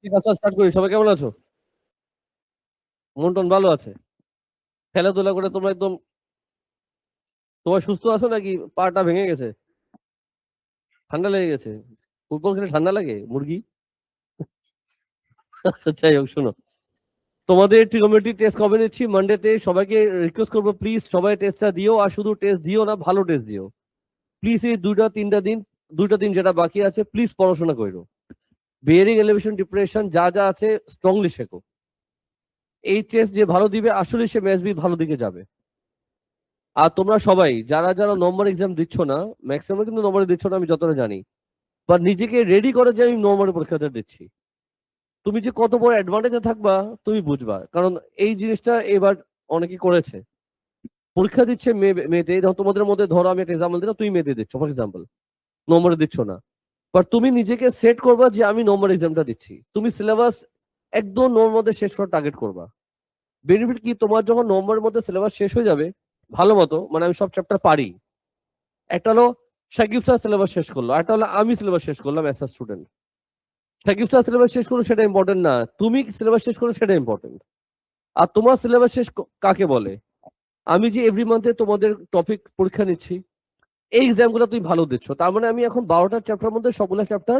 ঠিক আছে, স্টার্ট করি। সবাই কেমন আছো? মন টন ভালো আছে? খেলাধুলা করে তোমরা একদম তোমার সুস্থ আছো নাকি পাটা ভেঙে গেছে? ঠান্ডা লেগে গেছে? ফুটবল খেলে ঠান্ডা লাগে মুরগি? আচ্ছা, যাই হোক, শোনো, তোমাদের ট্রিগোনোমেট্রি টেস্ট কবে নিচ্ছি? মানডেতে। সবাইকে রিকোয়েস্ট করবো, প্লিজ সবাই টেস্টটা দিও, আর শুধু টেস্ট দিও না, ভালো টেস্ট দিও প্লিজ। এই দুইটা দিন যেটা বাকি আছে, প্লিজ পড়াশোনা করো। বিয়ারিং, এলিভেশন, ডিপ্রেশন যা যা আছে স্ট্রংলি শেখো। এই টেস্ট যে ভালো দিবে আসলে সে ম্যাথ বি ভালো দিকে যাবে। আর তোমরা সবাই যারা যারা নম্বর এক্সাম দিচ্ছ না, ম্যাক্সিমাম কিন্তু নম্বরে দিচ্ছ না আমি যতটা জানি, বা নিজেকে রেডি করে যে আমি নম্বরের পরীক্ষাটা দিচ্ছি, তুমি যে কত বড় অ্যাডভান্টেজে থাকবা তুমি বুঝবা। কারণ এই জিনিসটা এবার অনেকে করেছে, পরীক্ষা দিচ্ছে মেয়েতে। ধরো তোমাদের মধ্যে, ধরো আমি একটা এক্সাম্পল দিলাম, তুমি মেয়েতে দিচ্ছ ফর এক্সাম্পল, নম্বরে দিচ্ছ না, বাট তুমি নিজেকে সেট করবা যে আমি নম্বর এক্সামটা দিচ্ছি। তুমি সিলেবাস একদম নম্বর মধ্যে শেষ করার টার্গেট করবা। বেনিফিট কি, তোমার যখন নম্বরের মধ্যে সিলেবাস শেষ হয়ে যাবে ভালো মতো, মানে আমি সব চ্যাপ্টার পারি, একটা হলো সাকিব স্যার সিলেবাস শেষ করলো, একটা হলো আমি সিলেবাস শেষ করলাম as a student. Sakib sir syllabus শেষ করলো সেটা ইম্পর্টেন্ট না, তুমি সিলেবাস শেষ করো সেটা ইম্পর্টেন্ট। আর তোমার সিলেবাস শেষ কাকে বলে? আমি যে এভরি মান্থে তোমাদের টপিক পরীক্ষা নিচ্ছি, এই এক্সাম গুলো তুমি ভালো দিচ্ছ, তার মানে আমি এখন 12টা চ্যাপ্টার মধ্যে সবগুলো চ্যাপ্টার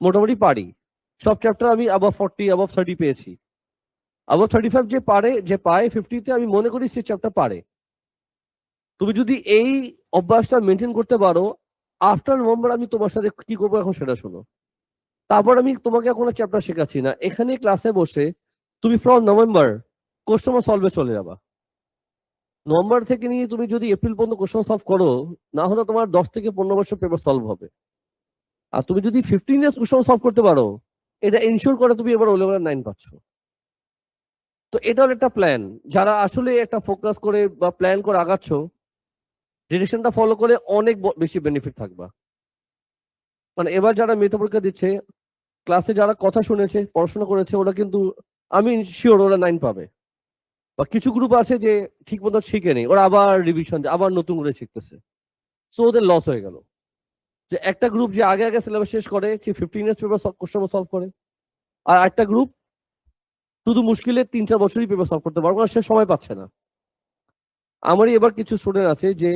মোটামুটি পারি। সব চ্যাপ্টার আমি আবার 40 আবার 30 পেয়েছি। আবার 35 যে পারে, যে পায় 50-তে, আমি মনে করি সে চ্যাপ্টার পারে। তুমি যদি এই অভ্যাসটা মেনটেন করতে পারো, আফটার নভেম্বর আমি তোমার সাথে কি করবো এখন সেটা শোনো। তারপর আমি তোমাকে কোনো চ্যাপ্টার শেখাচ্ছি না, এখানে ক্লাসে বসে তুমি ফ্রম নভেম্বর কোশ্চেন সলভে চলে যাবা। নভেম্বর থেকে নিয়ে তুমি যদি এপ্রিল পর্যন্ত কোশ্চেন সলভ করো, না হলে তোমার 10 থেকে 15 বছর পেপার সলভ হবে। আর তুমি যদি 15 ইয়ার্স কোশ্চেন সলভ করতে পারো, এটা ইনশিওর করে তুমি এবার ও লেভেল 9 পাচ্ছ। তো এটাও একটা প্ল্যান। যারা আসলে একটা ফোকাস করে বা প্ল্যান করে আগাচ্ছ, ডিরেকশনটা ফলো করে অনেক বেশি বেনিফিট থাকবা। মানে এবার যারা মেধা পরীক্ষা দিচ্ছে, ক্লাসে যারা কথা শুনেছে, পড়াশোনা করেছে, ওরা কিন্তু আমি শিওর ওরা 9 পাবে। বা কিছু গ্রুপ আছে যে ঠিক মতো শিখে নেই, ওরা আবার রিভিশন, আবার নতুন করে শিখতেছে, সো ওদের লস হয়ে গেল। যে একটা গ্রুপ যে আগে আগে সিলেবাস শেষ করে, সে 15 ইয়ার্স পেপার কোশ্চেন সলভ করে, আর একটা গ্রুপ শুধু মুশকিলে 3-4 বছরই পেপার সলভ করতে পারবো না, সে সময় পাচ্ছে না। আমারই এবার কিছু স্টুডেন্ট আছে যে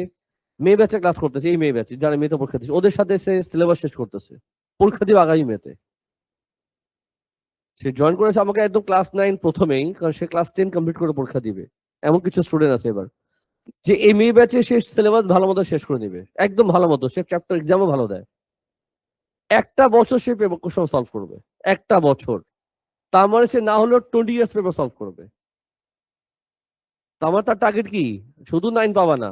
মে ব্যাচে ক্লাস করতেছে, এই মে ব্যাচে যারা মেতে পরীক্ষা দিচ্ছে, ওদের সাথে সে সিলেবাস শেষ করতেছে, পরীক্ষা দিবে আগামী মেতে। সে জয়েন করেছে আমাকে একদম ক্লাস 9 প্রথমেই, কারণ সে ক্লাস 10 কমপ্লিট করে পরীক্ষা দিবে। এমন কিছু স্টুডেন্ট আছে এবার, যে এই মে ব্যাচে সে সিলেবাস ভালো মতো শেষ করে দিবে, একদম ভালো মতো, সে চ্যাপ্টার এক্সামও ভালো দেয়। একটা বছর সে পেপার কোশ্চেন সলভ করবে, একটা বছর। তার মানে সে না হলেও 20 ইয়ার্স পেপার সলভ করবে। আমার তার টার্গেট কি, শুধু 9 পাবা না,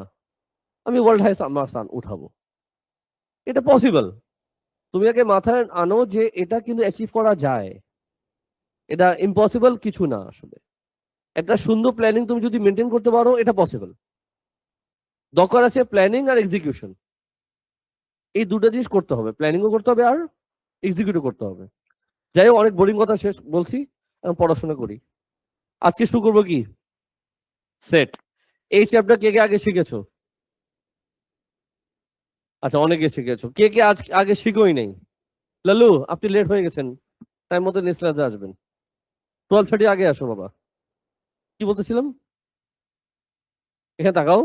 আমি ওয়ার্ল্ড হাই মার্কস উঠাবো। এটা পসিবল। তুমি আগে মাথায় আনো যে এটা কিন্তু অ্যাচিভ করা যায়, এটা ইম্পসিবল কিছু না আসলে। একটা সুন্দর প্ল্যানিং তুমি যদি মেনটেন করতে পারো, এটা পসিবল। দরকার আছে প্ল্যানিং আর এক্সিকিউশন, এই দুটো জিনিস করতে হবে, প্ল্যানিংও করতে হবে আর এক্সিকিউটও করতে হবে। যাই হোক, অনেক বোরিং কথা শেষ বলছি, এখন পড়াশোনা করি। আজকে শুরু করবো কি, সেট। এই চ্যাপ্টার কে কে আগে শিখেছো? আচ্ছা, অনেকে শিখেছো। কে কে আজ আগে শিখোই নাই? লালু, আপনি লেট হয়ে গেছেন, টাইম মতো নেক্সট ক্লাসে আসবেন। 12:30 আগে আসো বাবা। কি বলতেছিলাম, এখানে তাকাও।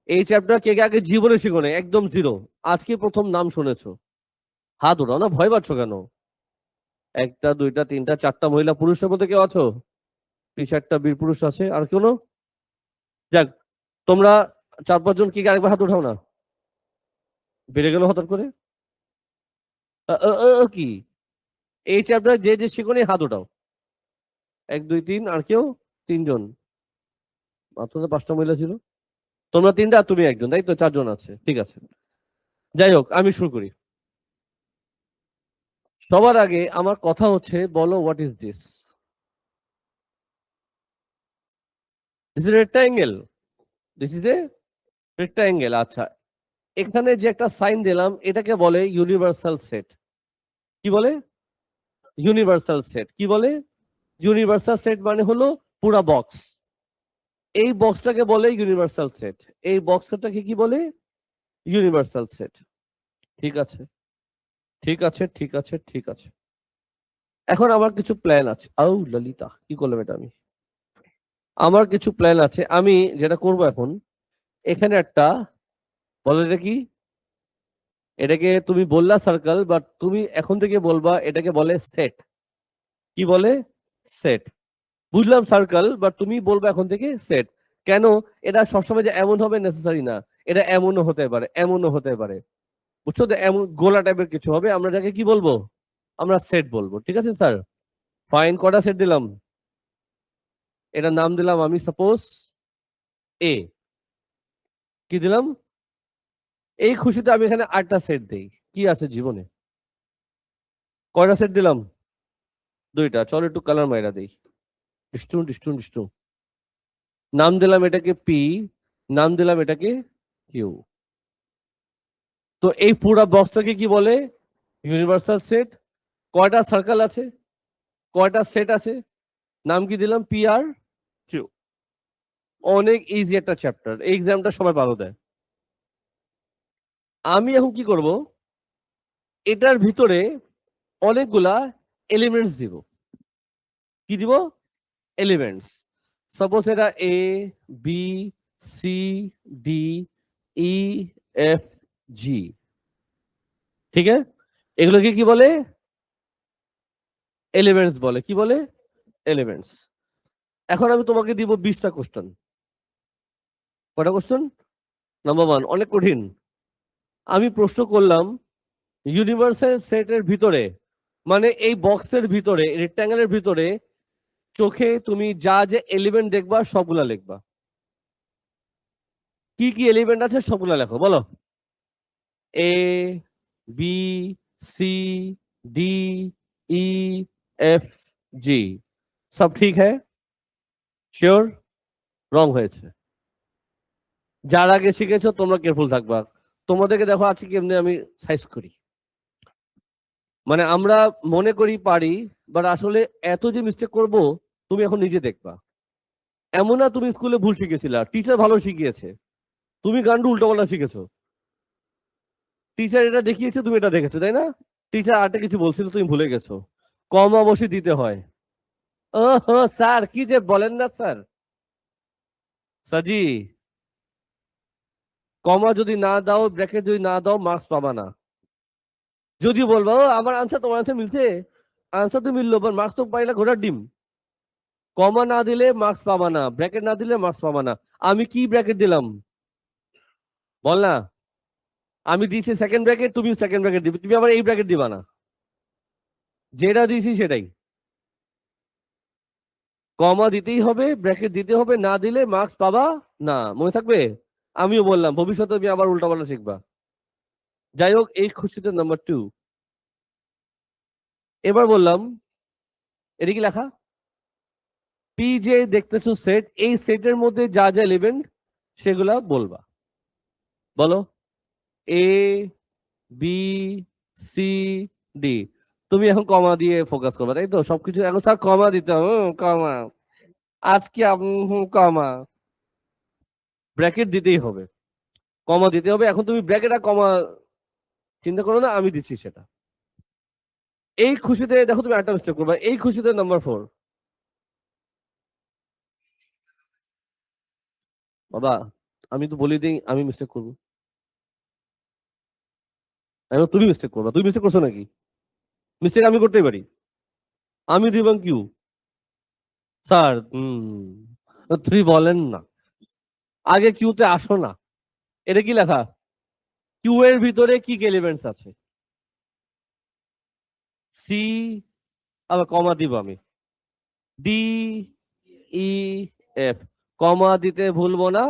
এই চ্যাপ্টার কে কে আগে জীবনে শিখো নাই, একদম জিরো, আজকে প্রথম নাম শুনেছো? হাত ওঠাও না, ভয় পাচ্ছ কেন? একটা, দুইটা, তিনটা, চারটা মহিলা, পুরুষের মধ্যে কেউ আছো? 3-4টা বীর পুরুষ আছে, আর কোনো? যাক, তোমরা 4-5 জন কি আরেকবার হাত উঠাও না, বেড়ে গেল হঠাৎ করে। কি এই চ্যাপ্টার যে যে শিখোনি হাত উঠাও। 1, 2, 3, আর কেউ? 3 জন, মাত্র তো 5টা মহিলা ছিল। তোমরা 3টা আর তুমি 1জন, তাই তো 4 জন আছে, ঠিক আছে। যাই হোক, আমি শুরু করি। সবার আগে আমার কথা হচ্ছে, বলো what is this? This is rectangle, this is a rectangle. আচ্ছা, এখানে যে একটা সাইন দিলাম, এটাকে বলে ইউনিভার্সাল সেট। কি বলে? Universal set. কি বলে? ইউনিভার্সাল সেট মানে হলো পুরা বক্স। এই বক্সটাকে বলে ইউনিভার্সাল সেট। এই বক্সটাকে কি বলে? Universal set. ঠিক আছে, ঠিক আছে, ঠিক আছে, ঠিক আছে। এখন আমার কিছু প্ল্যান আছে। আউ ললিতা, কি করলাম এটা আমি? আমার কিছু প্ল্যান আছে। আমি যেটা করব এখন, এখানে একটা, বলো এটা কি? এটাকে তুমি বললা সার্কেল, বাট তুমি এখন থেকে বলবা এটাকে বলে সেট। কি বলে? সেট। বুঝলাম সার্কেল, বাট তুমি বলবা এখন থেকে সেট। কেন? এটা সবসময় যে এমন হবে নেসেসারি না। এটা এমনও হতে পারে, এমনও হতে পারে। বুঝছো তো? এমন গোলা টাইপের কিছু হবে, আমরা যাকে কি বলবো? আমরা সেট বলবো। ঠিক আছে স্যার? ফাইন, কটা সেট দিলাম? এটার নাম দিলাম আমি সাপোজ এ। কি দিলাম? এই খুশিতে আমি এখানে 8টা সেট দেই। কি আছে জীবনে? কয়টা সেট দিলাম? 2টা। চলো একটু কালার মাইরা দেই। ডিস্টু ডিস্টু ডিস্টু। নাম দিলাম এটাকে পি, নাম দিলাম এটাকে কিউ। তো এই পুরো বক্সটাকে কি বলে? Universal set. কয়টা সার্কেল আছে? কয়টা সেট আছে? নাম কি দিলাম? P R Q. অনেক ইজি একটা চ্যাপ্টার, এই এক্সামটা সবাই ভালো দেয়। আমি এখন কি করব? এটার ভিতরে অনেকগুলা এলিমেন্টস দিব। কি দিব? এলিমেন্টস। সাপোজ এটা এ, B, C, D, E, F, জি। ঠিক আছে? এগুলোকে কি বলে? এলিমেন্টস বলে। কি বলে? এলিমেন্টস। এখন আমি তোমাকে দিব 20টা কোশ্চেন। কয়টা কোশ্চেন? নাম্বার 1, অনেক কঠিন। আমি প্রশ্ন করলাম ইউনিভার্সাল সেটের ভিতরে, মানে এই বক্সের ভিতরে, রেক্ট্যাঙ্গেলের ভিতরে চোখে তুমি যা যে এলিমেন্ট দেখবা সবগুলা লিখবা। কি কি এলিমেন্ট আছে সবগুলা লেখো, বলো। A B C D E F G. সব ঠিক है? শিওর? রং হয়েছে। যার আগে শিখেছো তোমরা কেয়ারফুল থাকবা। তোমাদেরকে দেখো আজকে কেমনে আমি সাইজ করি। মানে আমরা মনে করি পারি, বাট আসলে এত যে মিস্টেক করব তুমি এখন নিজে দেখবা। এমন না তুমি স্কুলে ভুল শিখেছিলা, টিচার ভালো শিখিয়েছে, তুমি গান্ডু উল্টোপাল্টা শিখেছো। টিচার এটা দেখিয়েছে, তুমি এটা দেখেছো, তাই না? টিচার আরেকটা কিছু বলছিল, তুমি ভুলে গেছো। কম অবশ্যই দিতে হয়। ও স্যার, কি যে বলেন না স্যার। সাজি, কমা যদি না দাও, ব্র্যাকেট যদি না দাও, মার্কস পাবা না। যদি বলবো আমার আনসার তোমার আনসার মিলছে, আনসার তো মিললো, মার্কস তো পাইলা ঘোড়ার ডিম। কমা না দিলে মার্কস পাবা না, ব্র্যাকেট না দিলে মার্কস পাবা না। আমি কি ব্র্যাকেট দিলাম বল না? আমি দিয়েছি সেকেন্ড ব্র্যাকেট, তুমি সেকেন্ড ব্র্যাকেট দিবে, তুমি আবার এই ব্র্যাকেট দিবা না। যেটা দিয়েছি সেটাই। কমা দিতেই হবে, ব্র্যাকেট দিতে হবে, না দিলে মার্কস পাবা না। মনে থাকবে? আমিও বললাম ভবিষ্যতে তুমি আবার উল্টাপাল্টা শিখবা। যাই হোক, এই খুশিতে নাম্বার 2। এবার বললাম এটা কি লেখা? পি যে দেখতেছো সেট, এই সেটের মধ্যে যা যা এলিমেন্ট সেগুলা বলবা। বলো। এ বি সি ডি। তুমি এখন কমা দিয়ে ফোকাস করবা, তাই তো? সবকিছু এখন স্যার কমা দিতে হবে, কমা আজকে কমা, ব্র্যাকেট দিতেই হবে, কমা দিতে হবে। এখন তুমি ব্র্যাকেট আর কমা চিন্তা করো না, আমি দিচ্ছি সেটা। এই খুশিতে দেখো তুমি একটা মিস্টেক করবা, এই খুশিতে নাম্বার 4। বাবা, আমি তো বলি দিই আমি মিস্টেক করবো। আমি তুমি মিস্টেক করবা, তুমি মিস্টেক করছো নাকি? মিস্টেক আমি করতেই পারি। আমি দিবাং কিউ। স্যার তুমি বলেন না, আগে কিউতে আসো না। এটা কি লেখা? কিউ এর ভিতরে কি কি এলিমেন্টস আছে? সি, আবার কমা দিব আমি, ডি ই এফ। কমা দিতে ভুলবো না,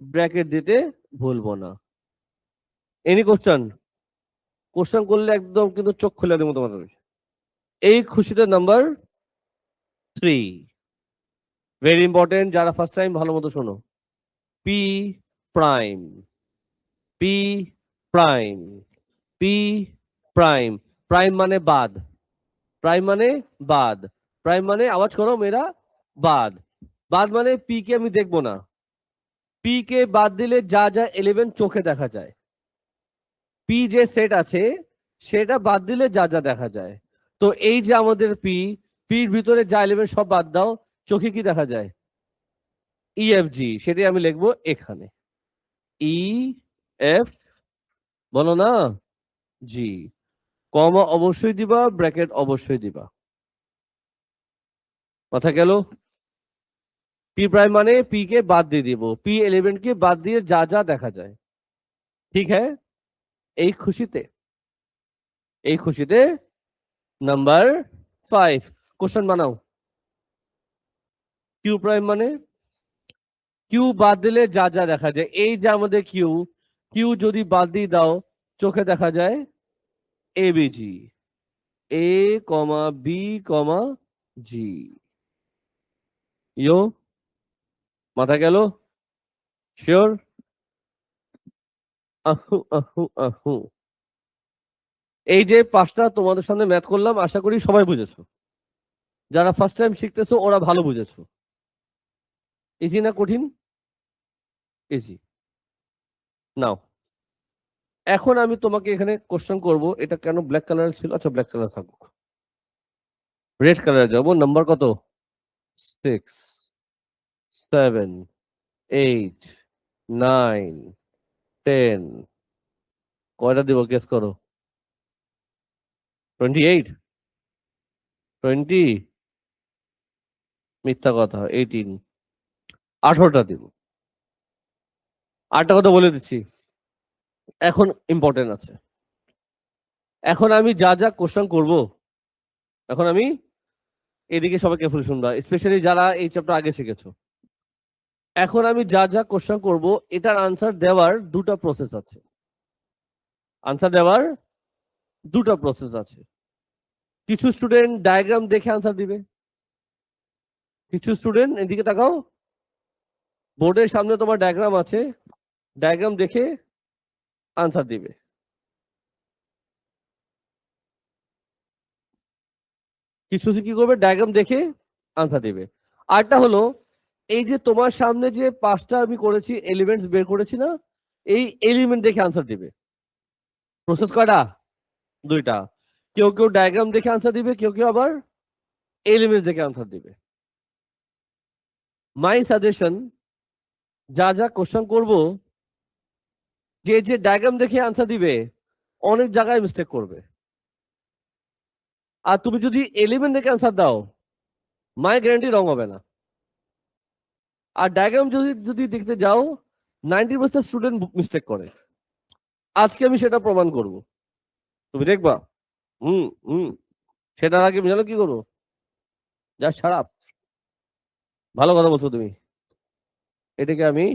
ব্র্যাকেট দিতে ভুলবো না। Any question? কোশ্চেন করলে একদম কিন্তু চোখ খুলে দেবো তোমাদের। এই খুশিতে নাম্বার 3, ভেরি ইম্পর্টেন্ট, যারা ফার্স্ট টাইম ভালো মতো শোনো। P prime, P prime, P prime. Prime মানে বাদ, প্রাইম মানে বাদ, প্রাইম মানে আওয়াজ করো মেয়েরা, বাদ। বাদ মানে পি কে আমি দেখবো না। পি কে বাদ দিলে যা যা এলিমেন্ট চোখে দেখা যায়, পি যে সেট আছে সেটা বাদ দিলে যা যা দেখা যায়। তো এই যে আমাদের পির ভিতরে যা এলিমেন্ট সব বাদ দাও, চোখে কি দেখা যায়? EFG, সেটাই আমি লিখবো এখানে, EF, বলো না, জি, কমা অবশ্যই দিবা, ব্র্যাকেট অবশ্যই দিবা। কথা গেল? পি প্রাইম মানে পি কে বাদ দিয়ে দিব, পি এলিমেন্ট কে বাদ দিয়ে যা যা দেখা যায়। ঠিক হ্যাঁ? এই খুশিতে নাম্বার 5 কোশ্চেন বানাও। কিউ প্রাইম মানে কিউ বাদ দিলে যা যা দেখা যায়। এই যে আমাদের কিউ যদি বাদ দিয়ে দাও, চোখে দেখা যায় এবিজি, এ কমা বি কমা জি। ইয়ো, মাথা গেল? শিওর? আহু আহু আহু। এই যে 5টা তোমাদের সামনে ম্যাথ করলাম, আশা করি সবাই বুঝেছো। যারা ফার্স্ট টাইম শিখতেছো ওরা ভালো বুঝেছো। ইজি না কঠিন? ইজি। নাও এখন আমি তোমাকে এখানে কোশ্চেন করব, এটা কেন ব্ল্যাক কালার ছিল? আচ্ছা ব্ল্যাক কালার থাকুক, রেড কালার যাবো। নাম্বার কত? 6, 7, 8, 9, 10, কয়টা দিব গেস করো? 28, 20, মিথ্যা কথা, 18, 18টা দিব। 8টা কথা বলে দিচ্ছি, এখন ইম্পর্টেন্ট আছে। এখন আমি যা যা কোশ্চেন করব, এখন আমি এদিকে সবাই কেয়ারফুলি শুনবা, স্পেশালি যারা এই চ্যাপ্টার আগে শিখেছো। এখন আমি যা যা কোশ্চেন করব, এটার আনসার দেওয়ার দুটো প্রসেস আছে। আনসার দেওয়ার দুটো প্রসেস আছে। কিছু স্টুডেন্ট ডায়াগ্রাম দেখে আনসার দিবে, কিছু স্টুডেন্ট এদিকে তাকাও, বোর্ডের সামনে তোমার ডায়াগ্রাম আছে, ডায়াগ্রাম দেখে আনসার দিবে। কিছু কি করবে? ডায়াগ্রাম দেখে আনসার দিবে। আরটা হলো, এই যে তোমার সামনে যে 5টা আমি করেছি, এলিমেন্টস বের করেছি না, এই এলিমেন্ট দেখে আনসার দিবে। প্রসেস কয়টা? 2টা। কেউ কেউ ডায়াগ্রাম দেখে আনসার দিবে, কেউ কেউ আবার এলিমেন্টস দেখে আনসার দিবে। মাই সাজেশন, যা যা কোশ্চেন করব, যে যে ডায়াগ্রাম দেখে আনসার দিবে অনেক জায়গায় মিস্টেক করবে। আর তুমি যদি এলিমেন্ট দেখে আনসার দাও, মাই গ্যারান্টি রং হবে না। আর ডায়াগ্রাম যদি যদি দেখতে যাও, 90% স্টুডেন্ট মিস্টেক করে। আজকে আমি সেটা প্রমাণ করব, তুমি দেখবা। হুম হুম। সেটার আগে জানো কি করবো? যা খারাপ, ভালো কথা বলছো তুমি। এটাকে আমি,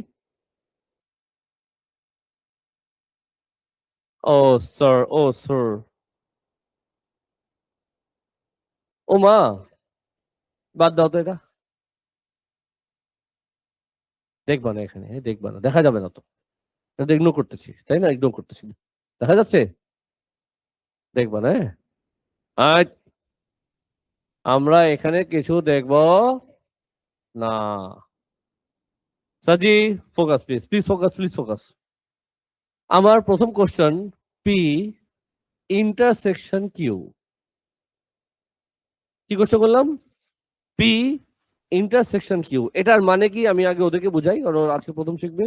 ও স্যার, ও স্যার, ও মা, বাদ দাও তো, এটা দেখবা না এখানে, দেখবা না, দেখা যাবে না তো। এটা ইগনোর করতেছি, তাই না? ইগনোর করতেছি, দেখা যাচ্ছে, দেখবা না। আজ আমরা এখানে কিছু দেখব না। Saji, focus please, please focus, please focus. আমার প্রথম কোশ্চেন, পি ইন্টারসেকশন কিউ। কি কোশ্চেন করলাম? P intersection Q. এটার মানে কি আমি আগে ওদেরকে বুঝাই, কারণ আজকে প্রথম শিখবে।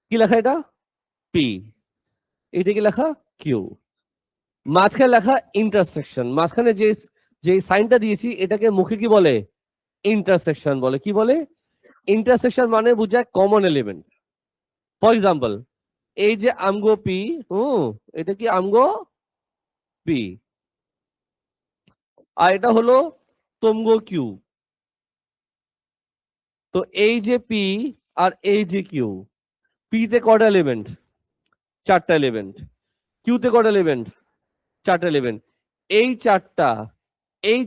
কি লেখা এটা? পি। এটা কি লেখা? কিউ। মাঝখানে লেখা ইন্টারসেকশন। মাঝখানে যে যে সাইনটা দিয়েছি এটাকে মুখে কি বলে? ইন্টারসেকশন বলে। কি বলে? ইন্টারসেকশন মানে বুঝায় কমন এলিমেন্ট। ফর এক্সাম্পল, এই যে আমগো পি, এটা কি আমগো পি, আর এটা হলো তোমগো কিউ। তো এই যে পি আর এই যে কিউ, পি তে কটা এলিমেন্ট? 4টা এলিমেন্ট। কিউতে কটা এলিমেন্ট? 4টা এলিমেন্ট। এই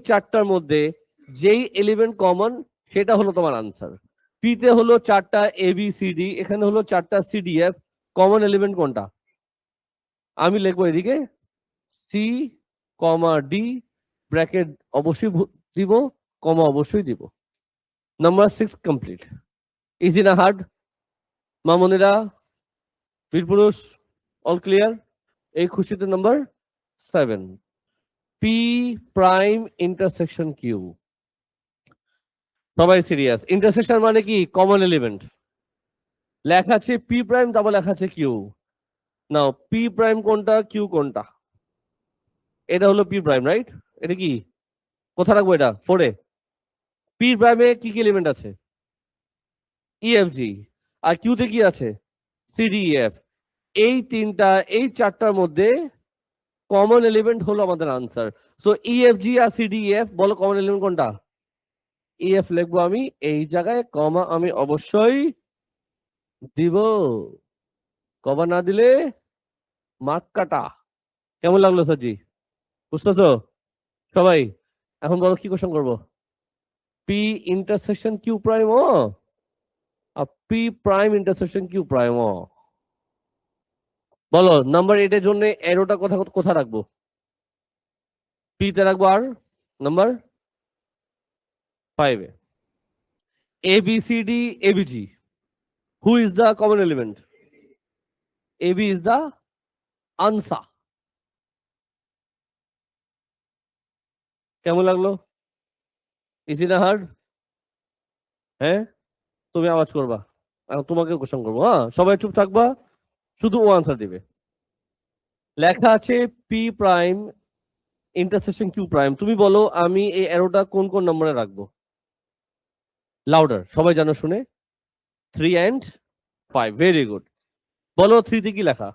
চারটার মধ্যে যেই এলিমেন্ট কমন সেটা হলো তোমার আনসার। পি তে হলো 4টা এ বি সি ডি, এখানে হলো 4টা C D F. Common element কোনটা? আমি লিখবো এদিকে সি কমা ডি, ব্র্যাকেট অবশ্যই দিব, কমা অবশ্যই দিব। Number 6 complete. ইজি না হার্ড? মামনিরা, বীরপুরুষ, অল ক্লিয়ার? এই খুশিতে number 7 p prime intersection q. সবাই সিরিয়াস, ইন্টারসেকশন মানে কি? Common element. লেখা আছে পি প্রাইম, তারপর লেখা আছে কিউ। নাও পি প্রাইম কোনটা, কিউ কোনটা? এটা হলো পি প্রাইম, রাইট? এটা কি, কোথায় রাখবো এটা? 4 এ। পি প্রাইমে কি কি এলিমেন্ট আছে? ইএফজি। আর কিউতে কি আছে? সিডিইএফ। এই তিনটা, এই চারটার মধ্যে কমন এলিমেন্ট হলো আমাদের আনসার। সো ইএফজি আর সিডিইএফ, বলো কমন এলিমেন্ট কোনটা? ইএফ লিখবো আমি এই জায়গায়, কমা আমি অবশ্যই দিব। কমা না দিলে মার্ক কাটা। কেমন লাগলো স্যারজি? বুঝতেছো সবাই? এখন বলো কি কোশ্চেন করবো? পি ইন্টারসেকশন কিউ প্রাইম ও, আর p prime intersection Q prime ও। বলো নাম্বার 8 এর জন্য এরোটা কোথায় রাখবো? পি তে রাখবো। আর নাম্বার 5 এ A B C D ABG, who is the common element? AB is the answer. কেমন লাগলো? ইজি না হার্ড? হ্যাঁ, তুমি আওয়াজ করবা, এখন তোমাকে কোশ্চেন করবো। হ্যাঁ, সবাই চুপ থাকবা, শুধু ও আনসার দিবে। লেখা আছে P prime intersection Q prime. তুমি বলো আমি এই অ্যারোটা কোন কোন নম্বরে রাখবো? লাউডার, সবাই জানো শুনে। 3 and 5, ভেরি গুড। বলো 3 তে কি লেখা?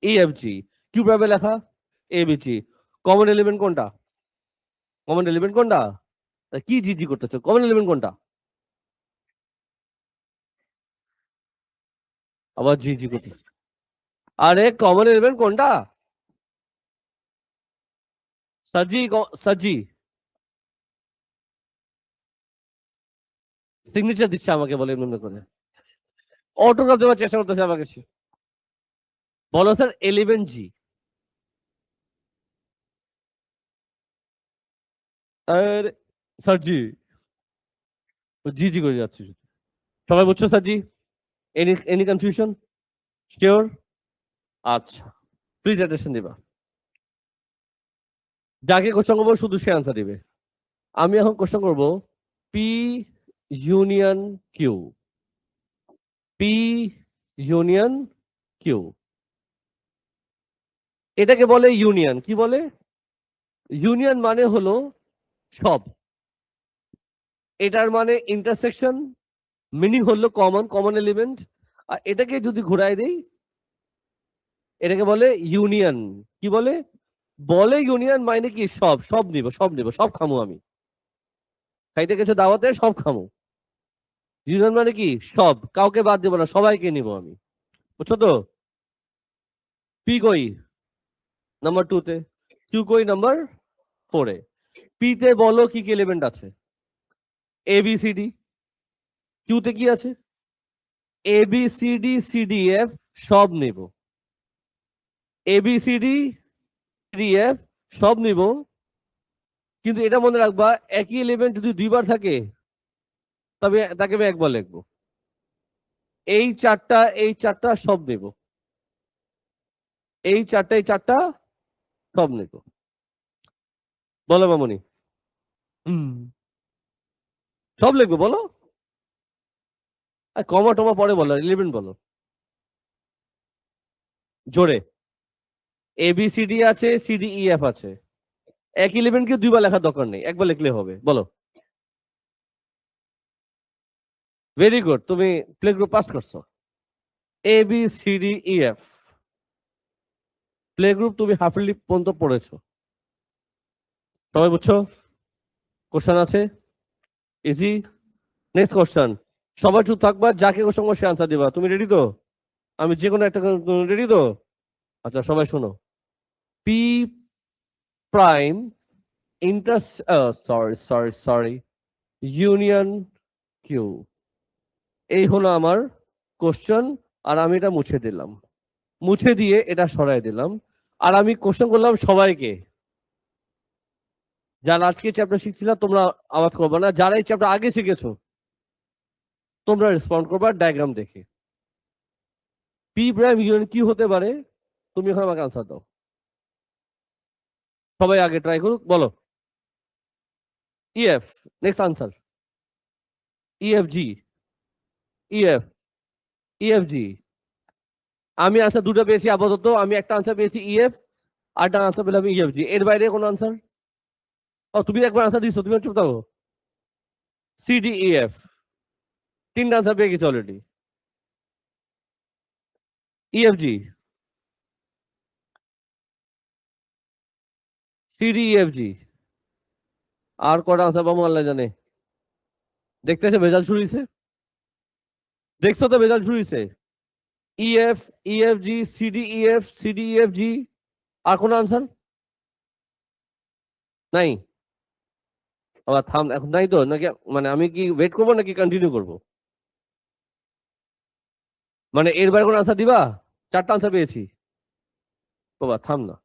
ইএফজি। কিউ প্রাইমে লেখা এবিজি। কমন এলিমেন্ট কোনটা? কমন এলিমেন্ট কোনটা? কি জিজি করতেছো? কমন এলিমেন্ট কোনটা? আবার জিজি করতেছো? আরে কমন এলিমেন্ট কোনটা? সাজি, সাজি সিগনেচার দিচ্ছে আমাকে, বলে এমনি করে অটোগ্রাফ দেওয়ার চেষ্টা করতেছে আমাকে। বলো স্যার 11G। আরে সাজি, জি জি করে যাচ্ছে শুধু। সবাই বুঝছো সাজি? Any confusion? শিওর? আচ্ছা, প্লিজ অ্যাটেনশন দিবা। যাকে কোশ্চেন করবো শুধু সে আনসার দিবে। আমি এখন কোশ্চেন করবো P union Q. P union Q, এটাকে বলে ইউনিয়ন। কি বলে? ইউনিয়ন মানে হলো সব, এটার মানে ইন্টারসেকশন, মিনিং হলো কমন, কমন এলিমেন্ট। আর এটাকে যদি ঘুরাই দেই, এটাকে বলে ইউনিয়ন। কি বলে? বলে ইউনিয়ন মানে কি? সব, সব নিব, সব নিব, সব খামু আমি। খাইতে গেছে দাওয়াতে, সব খামু। ইউনিয়ন মানে কি? সব, কাউকে বাদ দেবো না, সবাইকে নিব আমি। বুঝছো তো? পি কই? নাম্বার 2 তে। কিউ কই? নাম্বার 4 এ। পি তে বলো কি কি এলিমেন্ট আছে? A B C D. Q তে কি আছে? A B C D C D F, সব নিব। A B C D D F সব নিব, কিন্তু এটা মনে রাখবা একই এলিমেন্ট যদি দুইবার থাকে তবে তাকে আমি একবার লিখবো। এই চারটা সব নেব, এই চারটা সব নেব। বলো মামনি। হুম, সব লিখবো বলো। আর কমা টমা পরে বলো, এলিমেন্ট বলো জোরে। এ বি সি ডি আছে, সি ডি ই এফ আছে। এক এলিমেন্টকে দুইবার লেখার দরকার নেই, একবার লিখলে হবে। বলো। ভেরি গুড, তুমি প্লে গ্রুপ পাস করছো। A B C D E F play group তুমি হাফলি পর্যন্ত পড়েছো। সবাই বুঝছো? কোশ্চেন আছে ইজি। Next question. সবাই চুপ থাকবা, যাকে কোশ্চেন সে আনসার দিবা। তুমি রেডি তো? আমি যে কোনো একটা, রেডি তো? আচ্ছা সবাই শোনো। P prime inter, sorry sorry sorry, union Q, এই হলো আমার কোশ্চেন। আর আমি এটা মুছে দিলাম, মুছে দিয়ে এটা সরাই দিলাম। আর আমি কোশ্চেন করলাম সবাইকে। যারা আজকে চ্যাপ্টার শিখছিলাম তোমরা আওয়াজ করবে না, যারা এই চ্যাপ্টার আগে শিখেছো তোমরা রেসপন্ড করবা ডায়াগ্রাম দেখে। পি প্রাইম ইউনিয়ন কিউ হতে পারে, তুমি এখন আমাকে আনসার দাও। সবাই আগে ট্রাই করুক, বলো। EF, next answer. EFG, EF, EFG. আমি আনসার দুটো পেয়েছি আপাতত, আমি একটা আনসার পেয়েছি ইএফ, আর একটা আনসার পেলাম ইএফজি। এর বাইরে কোনো আনসার? ও তুমি একবার আনসার দিছো, তুমি চুপ থাকো। সিডিইএফ, তিনটা আনসার পেয়ে গেছি অলরেডি। ইএফজি, সিডিইএফজি, আর কটা আনসার পাবো আল্লাহ জানে। দেখতেছে রেজাল্ট শুরু হয়েছে, দেখছো তো রেজাল্ট শুরু হয়েছে। ইএফ, ইএফজি, সিডিইএফ, সিডিইএফজি, আর কোনো আনসার নাই? আবার থাম, এখন নাই তো নাকি? মানে আমি কি ওয়েট করবো নাকি কন্টিনিউ করবো? মানে এর বাইরে কোনো আনসার দিবা? চারটা আনসার পেয়েছি। বাবা থাম না,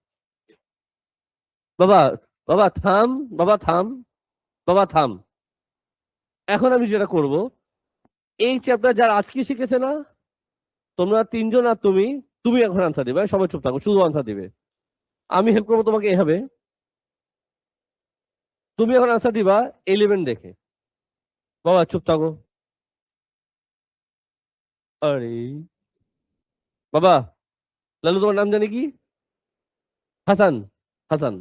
বাবা, বাবা থাম, বাবা থাম, বাবা থাম। এখন আমি যেটা করব, এই চ্যাপ্টার যারা আজকে শিখেছে না, তোমরা তিনজন আর তুমি, তুমি এখন আনসার দিবে, সবাই চুপ থাকো, শুধু আনসার দিবে। আমি হেল্প করবো তোমাকে এভাবে, তুমি এখন আনসার দিবা 11 দেখে। বাবা চুপ থাকো। আরে বাবা, লালু তোমার নাম জানি কি? হাসান, হাসান,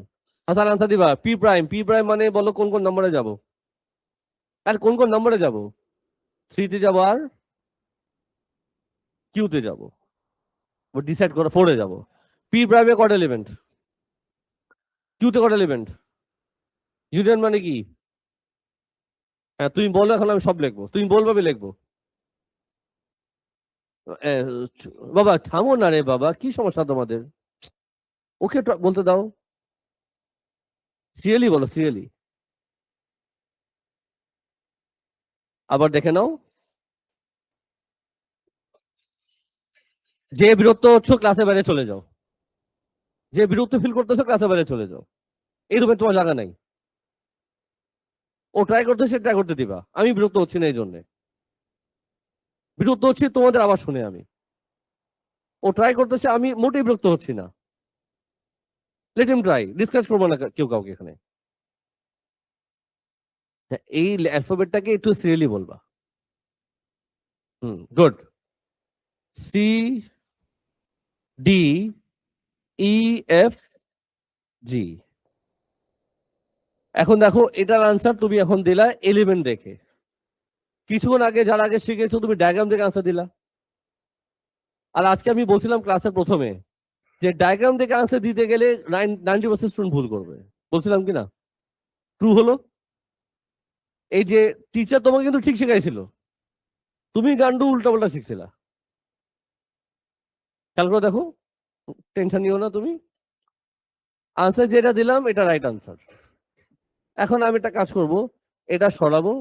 হাসান আনসার দিবা পি প্রাইম। পি প্রাইম মানে বলো কোন কোন নম্বরে যাব? আর কোন কোন নম্বরে যাব? 3 তে যাবো আর কিউতে যাব? ডিসাইড করো। 4 এ যাব। পি প্রাইমে কটা এলিমেন্ট? কিউতে কটা এলিমেন্ট? ইউনিয়ন মানে কি? হ্যাঁ তুমি বলো, এখন আমি সব লিখবো, তুমি বলবে আমি লিখবো। এ, বাবা থামো না রে বাবা, কি সমস্যা তোমাদের? ওকে বলতে দাও। সিরিয়ালি বলো, সিরিয়ালি। আবার দেখে নাও। যে বিরক্ত হচ্ছ ক্লাসে বাইরে চলে যাও। যে বিরক্ত ফিল করতেছো ক্লাসে বাইরে চলে যাও। এই রুমে তোমার জায়গা নাই। ও ট্রাই করতেছে, ট্রাই করতে দিবা। আমি বিরক্ত হচ্ছি না এই জন্য। বিরক্ত হচ্ছি তোমাদের আবার শুনে আমি। ও ট্রাই করতেছে, আমি মোটেই বিরক্ত হচ্ছি না। লেট হিম ট্রাই, ডিসকাস করবো না কেউ কাউকে এখানে। হ্যাঁ, এই অ্যালফাবেটটাকে একটু সিরিয়ালি বলবা। Good. C, D, E, F, জি। এখন দেখো এটার আনসার তুমি এখন দিলা এলিমেন্ট দেখে। কিছুক্ষণ আগে যারা আগে শিখেছো তুমি ডায়াগ্রাম দেখে আনসার দিলা। আর আজকে আমি বলছিলাম ক্লাসের প্রথমে যে ডায়াগ্রাম দেখে আনসার দিতে গেলে 90% স্টুডেন্ট ভুল করবে। বলছিলাম কি না? ট্রু হলো। এই যে টিচার তোমাকে কিন্তু ঠিক শিখাইছিল, তুমি গান্ডু উল্টা পাল্টা শিখছিলা। খেয়াল করে দেখো, টেনশন নিও না তুমি। আনসার যেটা দিলাম এটা রাইট আনসার। এখন আমি একটা কাজ করব, এটা সরাবো।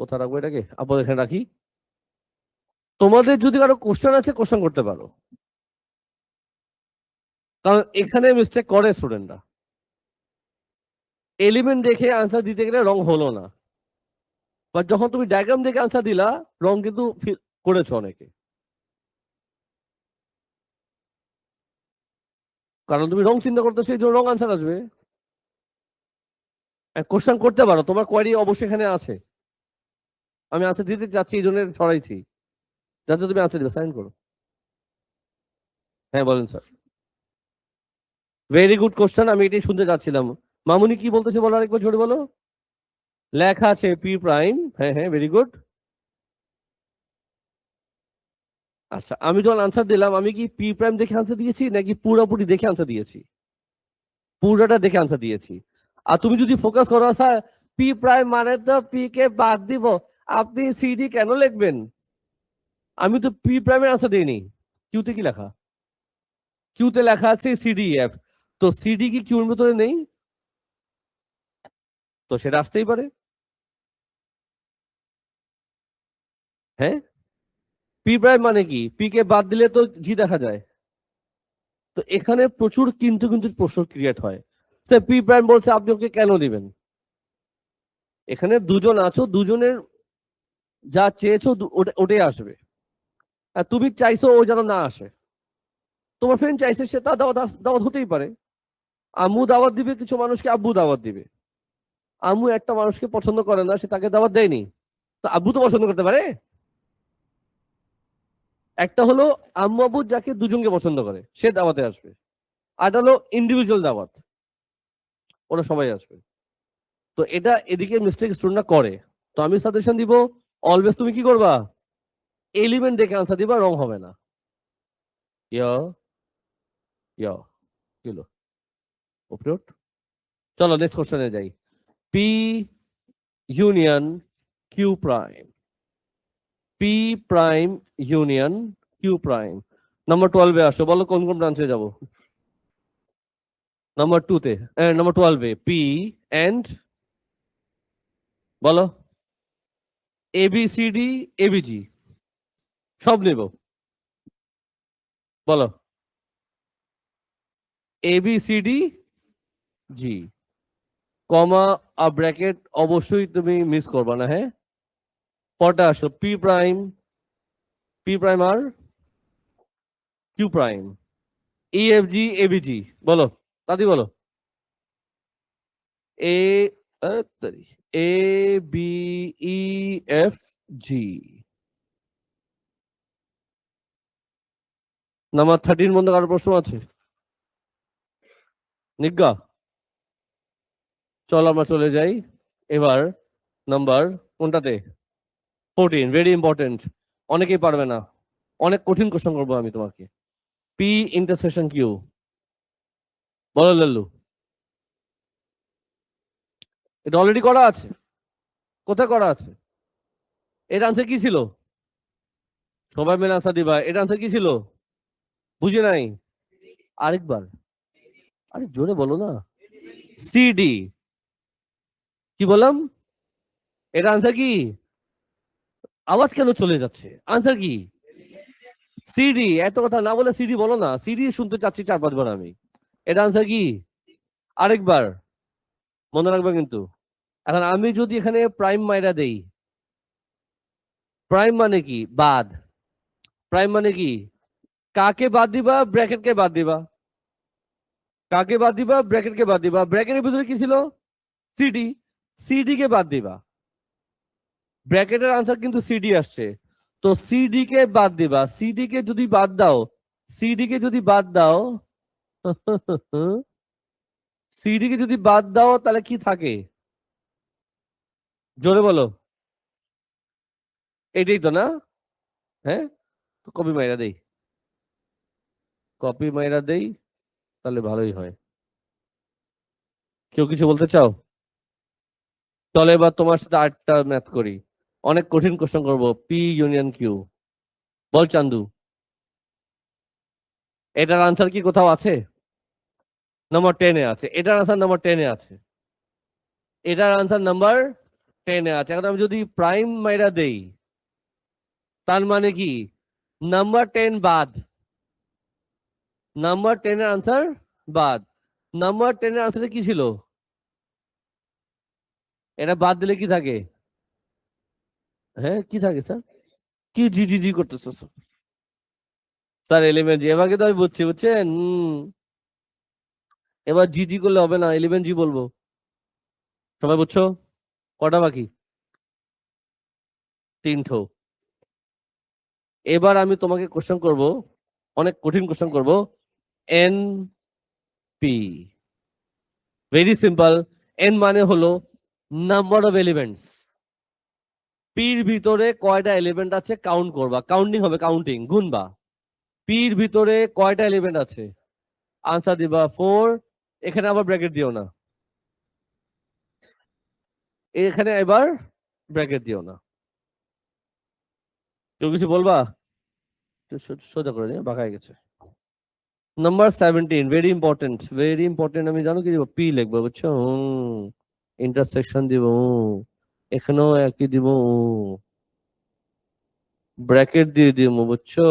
কোথায় রাখবো এটাকে? আপাতত এখানে রাখি। তোমাদের যদি কারো কোশ্চেন আছে কোশ্চেন করতে পারো, কারণ এখানে মিস্টেক করে স্টুডেন্টরা। এলিমেন্ট দেখে আনসার দিতে গেলে রং হলো না, বা যখন তুমি ডায়াগ্রাম দেখে আনসার দিলা রং কিন্তু করেছো অনেকে। কারণ তুমি রং চিন্তা করতেছো, এই জন্য রং আনসার আসবে। কোশ্চেন করতে পারো, তোমার কোয়ারি অবশ্যই এখানে আছে। আমি আনসার দিতে চাচ্ছি এই জন্য সরাইছি, যাতে তুমি আনসার দিবে। সাইন করো। হ্যাঁ বলেন স্যার। ভেরি গুড কোশ্চেন, আমি এটাই শুনতে যাচ্ছিলাম। মামুনি কি বলতেছে বলো, আরেকবার জোরে বলো। লেখা আছে পি প্রাইম, হ্যাঁ হ্যাঁ ভেরি গুড। আচ্ছা আমি যখন আনসার দিলাম, আমি কি পি প্রাইম দেখে আনসার দিয়েছি নাকি পুরোপুরি দেখে আনসার দিয়েছি? পুরোটা দেখে আনসার দিয়েছি। আর তুমি যদি ফোকাস করো স্যার পি প্রাইম মানে তো পি কে বাদ দিব, আপনি সিডি কেন লিখবেন? আমি তো পি প্রাইমের আনসার দিইনি। কিউতে কি লেখা? কিউতে লেখা আছে সিডিএফ। তো সিডি কি কিউর ভিতরে নেই? তো সেটা আসতেই পারে। হ্যাঁ, পি প্রাইম মানে কি? পি কে বাদ দিলে তো জি দেখা যায়। তো এখানে প্রচুর কিন্তু কিন্তু প্রশ্ন ক্রিয়েট হয়। পি প্রাইম বলছে, আপনি ওকে কেন দিবেন? এখানে দুজন আছো, দুজনের যা চেয়েছো ওটাই আসবে। আর তুমি চাইছো ও যেন না আসে। তো তোমার ফ্রেন্ড চাইছে, সে তার দাওয়াত দাওয়াত হতেই পারে। আম্মু দাওয়াত দিবে, কিছু মানুষকে আব্বু দাওয়াত দিবে। আম্মু একটা মানুষকে পছন্দ করে না, সে তাকে দাওয়াত দেয়নি, তো আব্বু তো পছন্দ করতে পারে। একটা হলো আম্মু আব্বু যাকে দুজনকে পছন্দ করে সে দাওয়াতে আসবে, আর হলো ইন্ডিভিজুয়াল দাওয়াত, ওরা সবাই আসবে। তো এটা এদিকে মিস্টেক স্টুডেন্টরা করে। তো আমি সাজেশন দিব, অলওয়েজ তুমি কি করবা, এলিমেন্ট দেখে আনসার দিবা, রং হবে না। ইয়া ইয়া কিলো উপরে উঠ। চলো নেক্সট কোশ্চেনে যাই। P union Q prime, P prime union Q prime. Number 12 আসো, বলো কোন কোন ব্রাঞ্চে যাব। নাম্বার 2 তে, নাম্বার 12 পি এন্ড, বলো ABCD ABG সব নেব, বলো ABCD G, কমা আর ব্র্যাকেট অবশ্যই তুমি মিস করবা না, হ্যাঁ। পরটা আসো, পি প্রাইম আর কিউ প্রাইম, EFG ABG, বলো দাদি বলো। এ ABEFG। নাম্বার 13 মধ্যে কারো প্রশ্ন আছে? নিজ্ঞা, চল আমরা চলে যাই এবার নাম্বার কোনটাতে, 14, ভেরি ইম্পর্টেন্ট, অনেকেই পারবে না, অনেক কঠিন কোশ্চেন করবো আমি তোমাকে। পি ইন্টারসেকশন কিউ, বলো লাল্লু। এটা অলরেডি করা আছে, কোথায় করা আছে? এর আনসার কি ছিল? সবাই মিলে আনসার দিবা, এর আনসার কি ছিল? বুঝে নাই, আরেকবার, আরে জোরে বলো না। সিডি, কি বললাম? এর আনসার কি? আওয়াজ কেন চলে যাচ্ছে? আনসার কি? সিডি। এত কথা না বলে সিডি বলো না, সিডি শুনতে চাচ্ছি 4-5 বার আমি। এটা আনসার কি? আরেকবার মনে রাখবে কিন্তু। এখন আমি যদি এখানে প্রাইম মাইরা দেই, প্রাইম মানে কি? বাদ। প্রাইম মানে কি? কাকে বাদ দিবা, ব্র্যাকেটকে বাদ দিবা। কাকে বাদ দিবা, ব্র্যাকেটকে বাদ দিবা। ব্র্যাকেটের ভিতরে কি ছিল? সিডি। সিডি কে বাদ দিবা, ব্র্যাকেটের আনসার কিন্তু সিডি আসছে, তো সিডি কে বাদ দিবা। সিডি কে যদি বাদ দাও, সিডি কে যদি বাদ দাও সিডি কে যদি বাদ দাও তাহলে কি থাকে? জোরে বলো। এটাই তো না? হ্যাঁ, তো কপি মাইরা দেই, কপি মাইরা দেই, তাহলে ভালোই হয়। কেউ কিছু বলতে চাও? চলো এবার তোমার সাথে 8টা ম্যাথ করি, অনেক কঠিন কোশ্চেন করবো। পি ইউনিয়ন কিউ, বল চান্দু, এটার আনসার কি কোথাও আছে? নাম্বার 10-এ আছে, এটার আনসার নাম্বার 10-এ আছে, এটার আনসার নাম্বার 10-এ আছে। এখন আমি যদি প্রাইম মাইরা দেই, তার মানে কি? নাম্বার 10 বাদ, নাম্বার 10-এর আনসার বাদ। নাম্বার 10-এর আনসারে কি ছিল? এটা বাদ দিলে কি থাকে? হ্যাঁ কি থাকে স্যার? কি জি জি জি করতেছো স্যার? এলিমেন্ট জি, এবারে তো আমি বুঝছি, বুঝছেন? এবার জি জি করলে হবে না, এলিমেন্ট জি বলবো। সবাই বুঝছো? কটা বাকি? 3টো। এবার আমি তোমাকে কোশ্চেন করব, অনেক কঠিন কোশ্চেন করব। N P, very simple. N মানে হলো নাম্বার অফ এলিমেন্টস। পির ভিতরে কয়টা এলিমেন্ট আছে কাউন্ট করবা, কাউন্টিং হবে, কাউন্টিং গুনবা। পির ভিতরে কয়টা এলিমেন্ট আছে, আনসার দিবা 4। এখানে আবার ব্র্যাকেট দিও না, এখানে এবার ব্র্যাকেট দিও না। কেউ কিছু বলবা? সোজা করে নিয়ে বাঁকা গেছে। Number 17, very important, very important. আমি জানো কি দিব? পি লিখবো, বুঝছো? ইন্টারসেকশন দিব, এখানেও একই দিব, ব্র্যাকেট দিয়ে দিব, বুঝছো?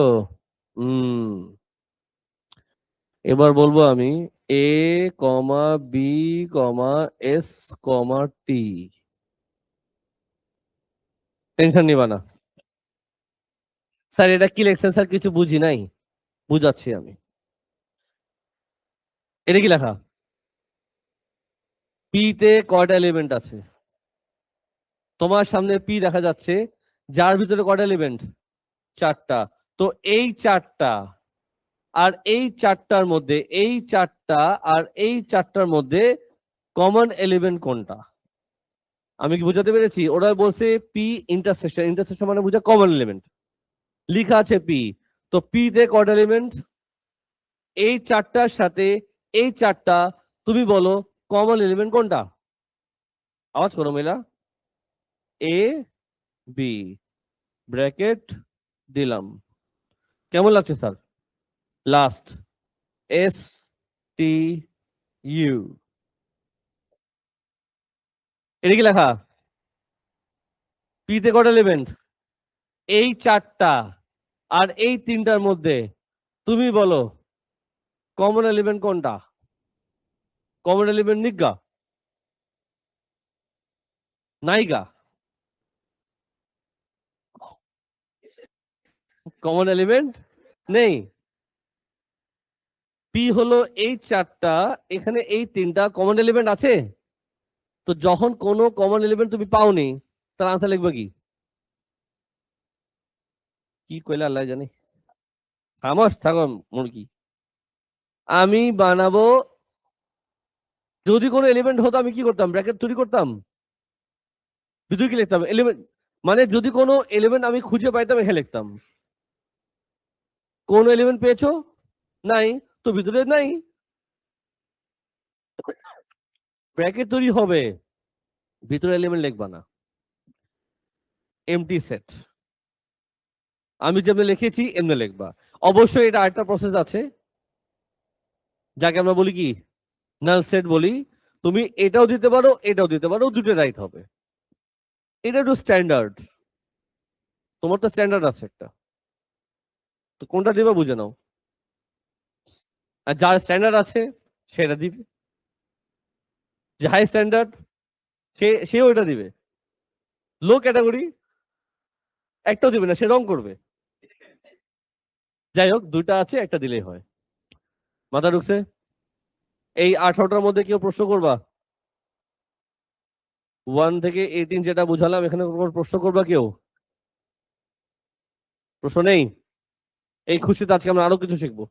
হম, এবার বলবো আমি এ কমা বি কমা এস কমা টি। টেনশন নিবা না। স্যার এটা কি লেখছেন স্যার? কিছু বুঝি নাই, বুঝাচ্ছি আমি। এটা কি লেখা? পি তে কয়টা এলিমেন্ট আছে? তোমার সামনে পি দেখা যাচ্ছে, যার ভিতরে কয়টা এলিমেন্ট? 4টা। তো এই 4টা আর এই 4টার মধ্যে, এই 4টা আর এই 4টার মধ্যে কমন এলিমেন্ট কোনটা? আমি কি বুঝাতে পেরেছি? ওরা বলছে পি ইন্টারসেকশন, ইন্টারসেকশন মানে বুঝা কমন এলিমেন্ট, লিখা আছে পি। তো পি তে কয়টা এলিমেন্ট? এই 4টার সাথে এই 4টা, তুমি বলো কমন এলিমেন্ট কোনটা? আওয়াজ করো মেলা। এ বি, ব্র্যাকেট দিলাম। কেমন লাগছে sir? Last S T U, এটা কি লেখা? পি তে কয়টা এলিমেন্ট? এই 4টা আর এই 3টার মধ্যে তুমি বলো কমন এলিমেন্ট কোনটা? কমন এলিমেন্ট নিজ্ঞা নাইগা? কমন এলিমেন্ট নেই। পি হলো এই 4টা, এখানে এই 3টা, কমন এলিমেন্ট আছে। তো যখন কোনো কমন এলিমেন্ট তুমি পাওনি, তার আনসার লিখবে কি? কি কইলে আল্লাহ জানে। খামোশ থাকো মুরগি। আমি বানাবো, যদি কোনো এলিমেন্ট হতো আমি কি করতাম? ব্র্যাকেট তৈরি করতাম, ভিতরে কি লিখতাম? এলিমেন্ট মানে যদি কোনো এলিমেন্ট আমি খুঁজে পাইতাম এখানে লিখতাম। কোন এলিমেন্ট পেয়েছো? নাই, তো ভিতরে নাই। ব্র্যাকেট তৈরি হবে, ভিতরে এলিমেন্ট লিখবা না, এমটি সেট। আমি যেমনি লিখেছি এমনি লিখবা। অবশ্যই এটা আরেকটা প্রসেস আছে, যাকে আমরা বলি কি, নাল সেট বলি। তুমি এটাও দিতে পারো, এটাও দিতে পারো, দুটো রাইট হবে। এটা একটু স্ট্যান্ডার্ড, তোমার তো স্ট্যান্ডার্ড আছে একটা, তো কোনটা দিবা বুঝে নাও। আর যার স্ট্যান্ডার্ড আছে সেটা দিবে, যে হাই স্ট্যান্ডার্ড সে ওইটা দিবে। লো ক্যাটাগরি একটাও দিবে না, সে রং করবে। যাই হোক, দুইটা আছে, একটা দিলেই হয়। মাথা ঢুকছে? এই 18টার মধ্যে কেউ প্রশ্ন করবা? 1 থেকে 18 যেটা বুঝালাম, এখানে কোনো প্রশ্ন করবা কেউ? প্রশ্ন নেই? এই খুশিতে আজকে আমরা আরো কিছু শিখবো।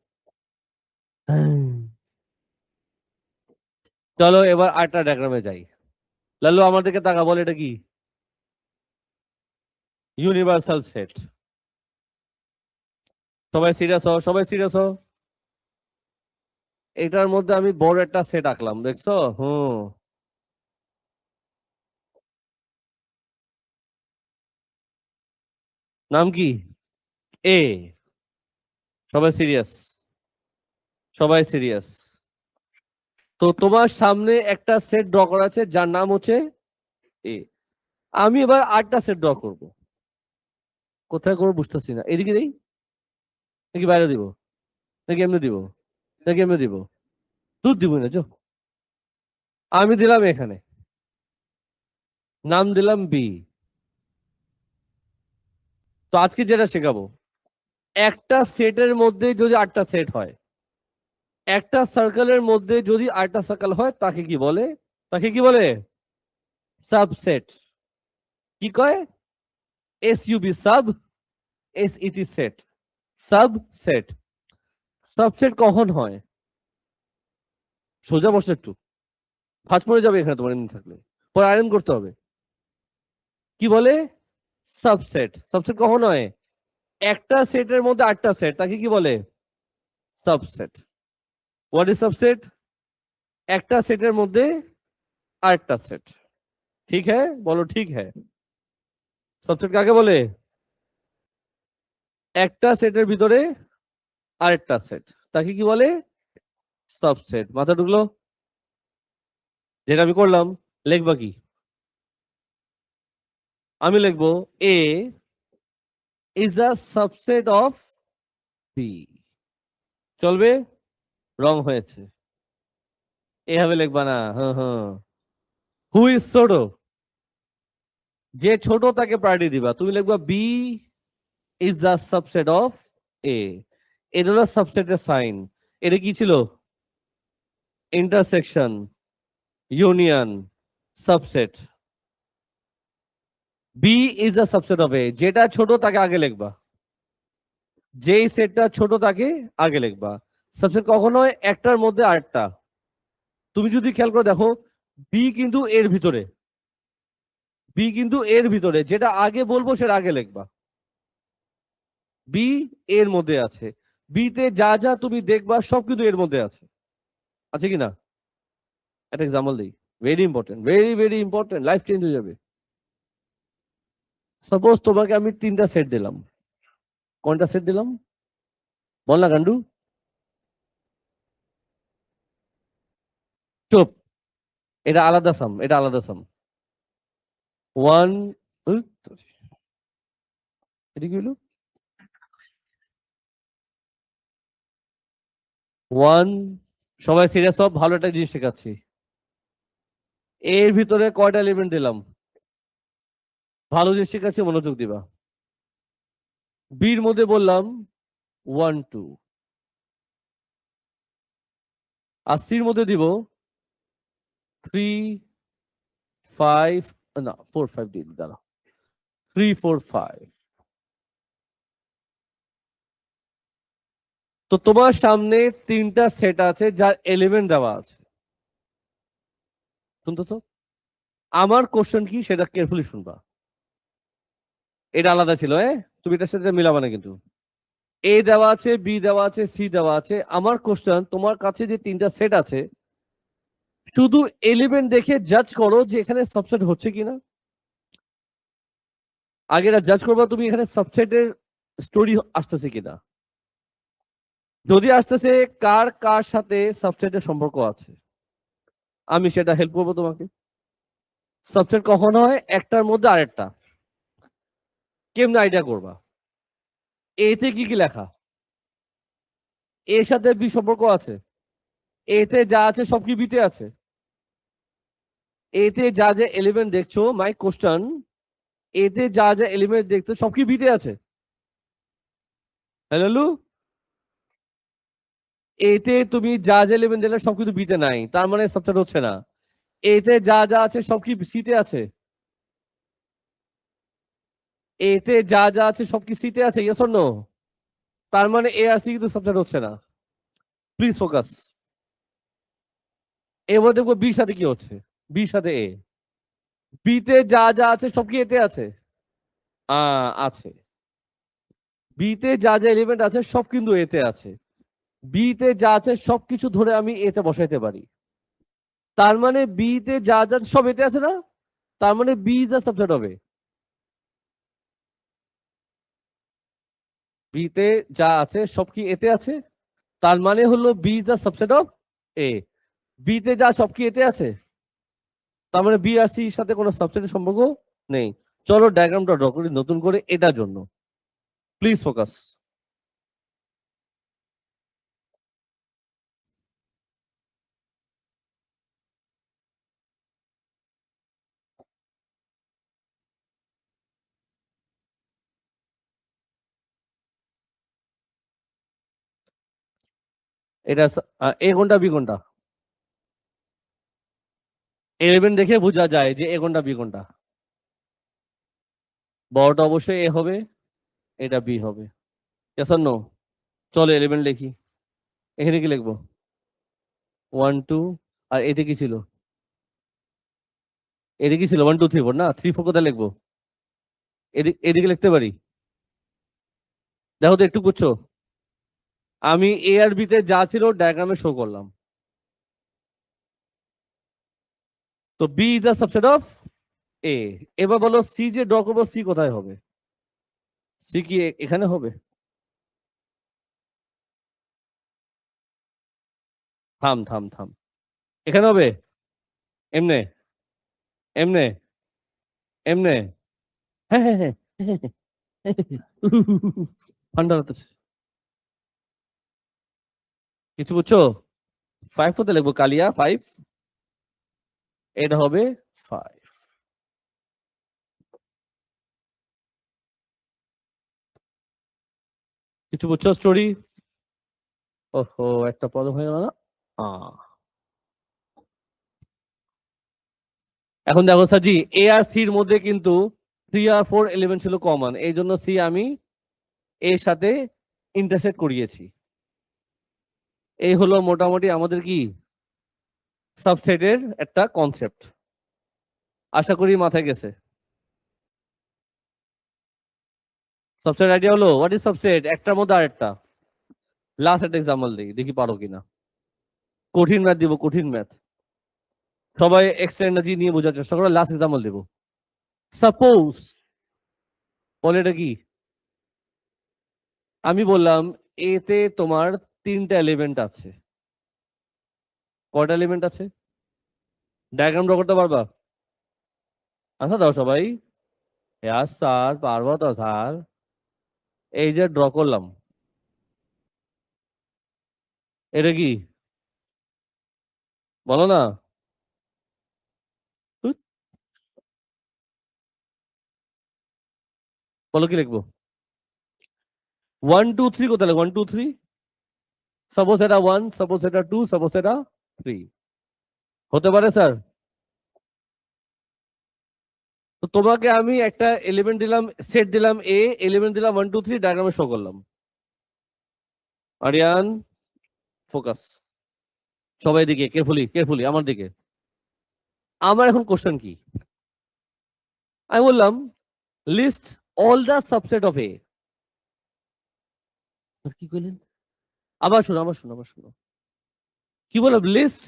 চলো এবার আরেকটা ডায়াগ্রামে যাই। লালু আমার দিকে তাকা, বল এটা কি? Universal set. সবাই সিরিয়াস হও, সবাই সিরিয়াস হও। এটার মধ্যে আমি বড় একটা সেট আঁকলাম, দেখছো? নাম কি? এ। সবাই সিরিয়াস, সবাই সিরিয়াস। তো তোমার সামনে একটা সেট ড্র করা আছে যার নাম হচ্ছে এ। আমি এবার আরেকটা সেট ড্র করব। কোথায় করবো বুঝতেছি না, এদিকে দেই নাকি বাইরে দিব, নাকি এমনি দিব, নাকি এমনি দিব? দুধ দিব না, চো। আমি দিলাম এখানে, নাম দিলাম বি। তো আজকে যেটা শেখাবো, একটা সেটের মধ্যে যদি 8টা সেট হয়, একটা সার্কেলের মধ্যে যদি 8টা সার্কেল হয়, তাকে কি বলে? তাকে কি বলে? সাবসেট। কি কয়? SUB, sub, SET set, subset. Subset কখন হয়? সোজা বসে একটু, ফাঁস পড়ে যাবে এখানে তোমার এমনি থাকলে, পরে আয়রন করতে হবে। কি বলে? সাবসেট। সাবসেট কখন হয়? একটা সেটের মধ্যে 8টা সেট, তাকে কি বলে? সাবসেট। What is subset? একটা সেটের মধ্যে আরেকটা সেট। ঠিক হ্যাঁ বলো, ঠিক হ্যাঁ। সাবসেট কাকে বলে? একটা সেটের ভিতরে আরেকটা সেট, তাকে কি বলে? সাবসেট। মাথা ঢুকলো? যেটা আমি করলাম, লিখবা কি? আমি লিখবো A is a subset of B. চলবে? রং হয়েছে, এভাবে লিখবা না। হ্যাঁ হ্যাঁ। হু ইজ ছোট? যে ছোট তাকে প্রায়োরিটি দিবা, তুমি লিখবা B is a subset of A. এটা হলো সাবসেটের সাইন। এটা কি ছিল? Intersection, union, subset. B is a subset of A. যেটা ছোট তাকে আগে লিখবা, যেই সেটটা ছোট তাকে আগে লিখবা। সাবসেট কখনো একটার মধ্যে আরেকটা। তুমি যদি খেয়াল করে দেখো, বি কিন্তু এর ভিতরে, বি কিন্তু এর ভিতরে, যেটা আগে বলবো সেটা আগে লিখবা। বি এর মধ্যে আছে, বিতে যা যা তুমি দেখবা সব কিন্তু এর মধ্যে আছে, আছে কি না? একটা এক্সাম্পল দিই, very important, very very important, life change হয়ে যাবে। সাপোজ তোমাকে আমি 3টা সেট দিলাম। কোনটা সেট দিলাম বল না গান্ডু, চুপ। এটা আলাদা সাম, এটা আলাদা সাম। ওয়ান, এটা কি হলো? ওয়ান, সবাই সিরিয়াস হও, ভালো একটা জিনিস শেখাচ্ছি। এর ভিতরে কয়টা এলিমেন্ট দিলাম? ভালো জিনিস শেখাচ্ছি, মনোযোগ দিবা। বির মধ্যে বললাম 1 2, আর সির মধ্যে দিব 3 5, না 4 5 দিন, দাঁড়া, 3 4 5। তো তোমার সামনে 3টা সেট আছে যার এলিমেন্ট দেওয়া আছে, শুনতেছো? আমার কোশ্চেন কি সেটা কেয়ারফুলি শুনবা। এটা আলাদা ছিল, তুমি এটার সাথে মিলাবা না কিন্তু। এ দেওয়া আছে, বি দেওয়া আছে, সি দেওয়া আছে। আমার কোশ্চেন, তোমার কাছে যে 3টা সেট আছে, শুধু এলিমেন্ট দেখে জাজ করো যে এখানে সাবসেট হচ্ছে কিনা। আগে জাজ করবা তুমি এখানে সাবসেটের স্টোরি আসতেছে কিনা। যদি আসতেছে, কার কার সাথে সাবসেটের সম্পর্ক আছে, আমি সেটা হেল্প করবো তোমাকে। সাবসেট কখন হয়? একটার মধ্যে আরেকটা। কেমনে আইডিয়া করবা? এতে কি কি লেখা? এর সাথে বি সম্পর্ক আছে। এতে যা আছে সব কি বিতে আছে? এতে যা যা এলিমেন্ট দেখছো, মাই কোশ্চেন, এতে যা যা এলিমেন্ট দেখছো সব কি বিতে আছে? হ্যালো, এতে তুমি যা যা এলিমেন্ট দেখলে সব কিন্তু বিতে নাই, তার মানে সাবসেট হচ্ছে না। এতে যা যা আছে সব কি সিতে আছে? এতে যা যা আছে সব কি সিতে আছে, ইয়েস অর নো? তার মানে এ আর সি কিন্তু সাবসেট হচ্ছে না। Please focus. এবার দেখবো বির সাথে কি হচ্ছে, বির সাথে এ। বিতে যা যা আছে সব কি এতে আছে? আছে। বিতে যা যা এলিমেন্ট আছে সব কিন্তু এতে আছে। বিতে যা আছে সবকিছু ধরে আমি এতে বসাইতে পারি। তার মানে বিতে যা যা সব এতে আছে না, তার মানে বি ইজ আ সাবসেট হবে। বিতে যা আছে সব কি এতে আছে, তার মানে হলো B is a subset of A. বিতে যা সব কি এতে আছে, তার মানে বি আর সির সাথে কোনো সাবসেটের সম্পর্ক নেই। চলো ডায়াগ্রামটা ড্র করি নতুন করে এটার জন্য। Please focus. এটা এ কোনটা বি কোনটা? 11 দেখে বোঝা যায় যে এ কোনটা বি কোনটা। বড়টা অবশ্যই এ হবে, এটা বি হবে। yes or no? চলো 11 লিখি। এখানে কি লিখবো? 1 2, আর এতে কি ছিল? এদিকে কি ছিল? 1 2 3 4 না, 3 4 কোথায় লিখবো? এদিকে লিখতে পারি। দেখো তো একটু বুঝছো, আমি এ আর বি তে যা ছিল ডায়াগ্রামে শো করলাম। তো B is a subset of A. এবার বলো সি যে ড্র করবো, সি কোথায় হবে? সি কি এখানে হবে? থাম থাম থাম, এখানে হবে। এমনে, এমনে, এমনে। হ্যাঁ হ্যাঁ হ্যাঁ হ্যাঁ, হ্যাঁ, ঠান্ডা হতেছে। কিছু বুঝছো? 5 কোথায় লিখবো? কালিয়া 5, এটা হবে 5। কিছু বুঝছো স্টোরি? ওহো, একটা পদ হয়ে গেল না। আহ এখন দেখো সাজি, এ আর সির মধ্যে কিন্তু 3 আর 4 এলিমেন্ট ছিল কমন, এই জন্য সি আমি এর সাথে ইন্টারসেক্ট করিয়েছি। এই হলো মোটামুটি আমাদের কি সাবসেটের একটা কনসেপ্ট। আশা করি মাথায় গেছে। সাবসেট আইডিয়া হলো হোয়াট ইজ সাবসেট, একটার মধ্যে আরেকটা। লাস্ট একটা এক্সাম্পল দিই, দেখি পারো কিনা। কঠিন ম্যাথ দিব, কঠিন ম্যাথ। সবাই এক্সট্রা এনার্জি নিয়ে বোঝার চেষ্টা করো। লাস্ট এক্সাম্পল দেব। সাপোজ, বলে এটা কি, আমি বললাম এতে তোমার 3টা এলিমেন্ট আছে। কয়টা এলিমেন্ট আছে? ডায়াগ্রাম ড্র করতে পারবা? আচ্ছা দাও সবাই। স্যার পারবো তো স্যার। এই যে ড্র করলাম, এটা কি বলো না? হুৎ, বলো কি লিখবো? 1 2 3 কোথায় লিখবো? 1 2 3। সাপোজ এটা 1, সাপোজ এটা 2, সাপোজ এটা 3 হতে পারে স্যার। তো তোমাকে আমি একটা এলিমেন্ট দিলাম, সেট দিলাম এ, এলিমেন্ট দিলাম 1 2 3, ডায়াগ্রামে শো করলাম। আরিয়ান ফোকাস, সবাই দিকে, কেয়ারফুলি কেয়ারফুলি আমার দিকে। আমার এখন কোশ্চেন কি, আমি বললাম list all the subset of A. কি করলেন? আবার শোনো, আবার শোনো, আবার শোনো। কি বললাম? List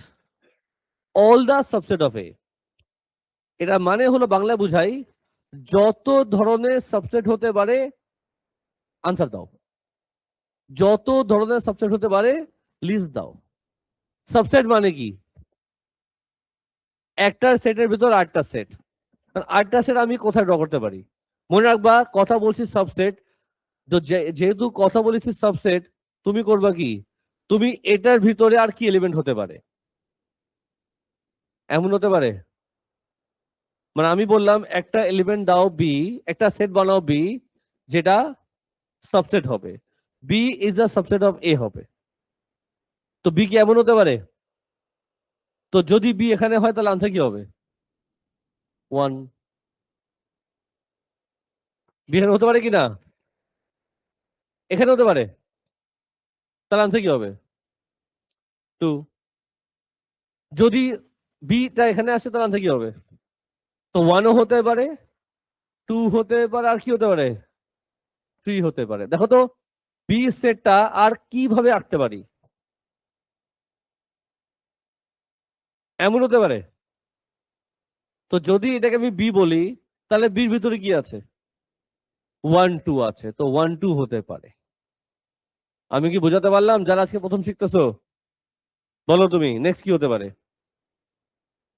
all the subset of A. এটা মানে হলো বাংলা বুঝাই, যত ধরনের সাবসেট হতে পারে আনসার দাও। যত ধরনের সাবসেট হতে পারে লিস্ট দাও। সাবসেট মানে কি? একটা সেটের ভিতর 8টা সেট। 8টা সেট আমি কোথায় ড্র করতে পারি? মনে রাখবা কথা বলছি সাবসেট, তো যেহেতু কথা বলেছি সাবসেট, তুমি করবা কি, তুমি এটার ভিতরে আর কি এলিমেন্ট হতে পারে এমন হতে পারে। মানে আমি বললাম একটা এলিমেন্ট দাও বি, একটা সেট বানাও বি, যেটা সাবসেট হবে। B is a subset of A হবে। তো বি কি এমন হতে পারে? তো যদি বি এখানে হয় তাহলে আনসার কি হবে? 1। বি এখানে হতে পারে কি না? এখানে হতে পারে, তাহলে আনসার কি হবে? 2। যদি বিটা এখানে আসে তাহলে আনসার কি হবে? তো 1ও হতে পারে, 2 হতে পারে, আর কি হতে পারে? 3 হতে পারে। দেখো তো বি সেটটা আর কিভাবে আঁকতে পারি? এমন হতে পারে। তো যদি এটাকে আমি বি বলি, তাহলে বির ভিতরে কি আছে? 1 2 আছে, তো 1 2 হতে পারে। আমি কি বোঝাতে পারলাম? যারা আজকে প্রথম শিখতেছো, বলো তুমি নেক্সট কি হতে পারে?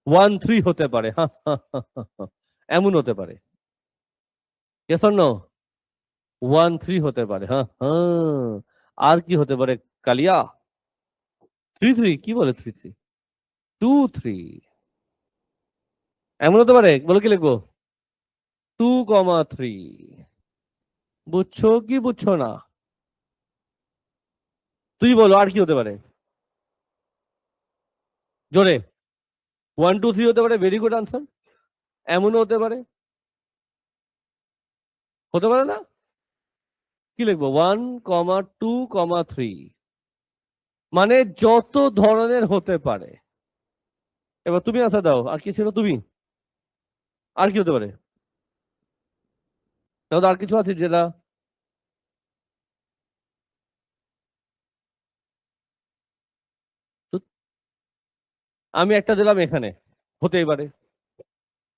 1 3 হতে পারে। এমন হতে পারে। Yes or no? 1 3 হতে পারে। হ্যাঁ হ্যাঁ। আর কি হতে পারে কালিয়া? 3 3 কি বলে? 3 3 2 3 এমন হতে পারে। বলো কি লিখবো? 2 3। বুঝছো কি বুঝছো না? তুই বলো আর কি হতে পারে জোরে? 1 2 3 হতে পারে, ভেরি গুড আনসার। এমনও হতে পারে, হতে পারে না? কি লিখবো? 1 2 3, মানে যত ধরনের হতে পারে। এবার তুমি আনসার দাও, আর কি ছিল তুমি? আর কি হতে পারে? তাহলে আর কিছু আছে যেটা, আমি একটা দিলাম এখানে, হতেই পারে।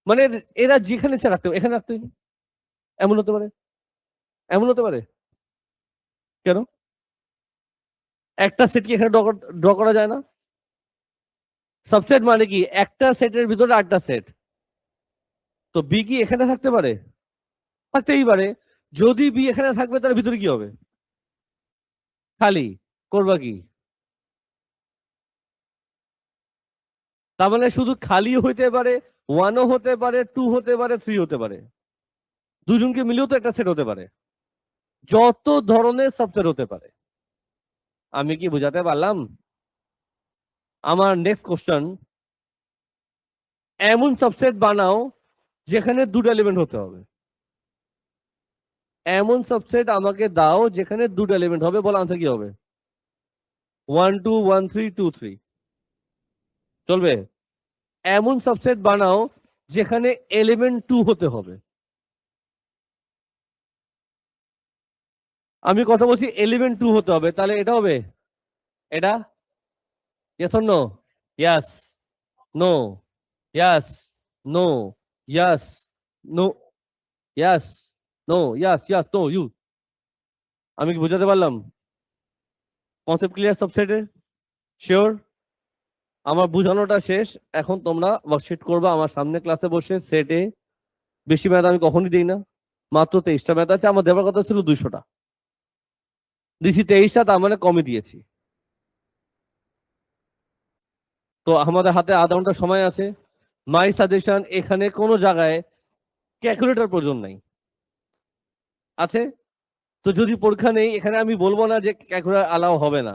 মানে এরা যেখানে ইচ্ছা রাখতে এখানে রাখতে, এমন হতে পারে, এমন হতে পারে। কেন? একটা সেট কি এখানে ড্র করা যায় না? সাবসেট মানে কি একটা সেটের ভিতরে 8টা সেট। তো বি কি এখানে থাকতে পারে? থাকতেই পারে। যদি বি এখানে থাকবে তার ভিতরে কি হবে? খালি। করবা কি? তার মানে শুধু খালি হইতে পারে, 1ও হতে পারে, 2 হতে পারে, 3 হতে পারে। দুজনকে মিলেও তো একটা সেট হতে পারে। যত ধরনের সাবসেট হতে পারে। আমি কি বোঝাতে পারলাম? আমার নেক্সট কোশ্চেন, এমন সাবসেট বানাও যেখানে দুটো এলিমেন্ট হতে হবে। এমন সাবসেট আমাকে দাও যেখানে দুটো এলিমেন্ট হবে, বল আনসার কি হবে? 1 2 1 3 2 3 চলবে? এমন সাবসেট বানাও যেখানে এলিমেন্ট 2 হতে হবে। আমি কথা বলছি এলিমেন্ট 2 হতে হবে, তাহলে এটা হবে এটা। Yes or no? Yes, no, yes, no, yes, no, yes, no, yes, yes, no, you. আমি কি বোঝাতে পারলাম? কনসেপ্ট ক্লিয়ার সাবসেটের? শিওর? আমার বোঝানোটা শেষ। এখন তোমরা ওয়ার্কশিট করবা আমার সামনে ক্লাসে বসে সেটে। বেশি ম্যাথ আমি কখনই দিই না, মাত্র 23টা ম্যাথ আছে, আমার দেওয়ার কথা ছিল 200টা, দিছি 23টা, তার মানে কমই দিয়েছি। তো আমাদের হাতে আধা ঘন্টা সময় আছে। মাই সাজেশন, এখানে কোনো জায়গায় ক্যালকুলেটর প্রয়োজন নাই। আছে? তো যদি পরীক্ষা নেই, এখানে আমি বলবো না যে ক্যালকুলেটর অ্যালাউ হবে না।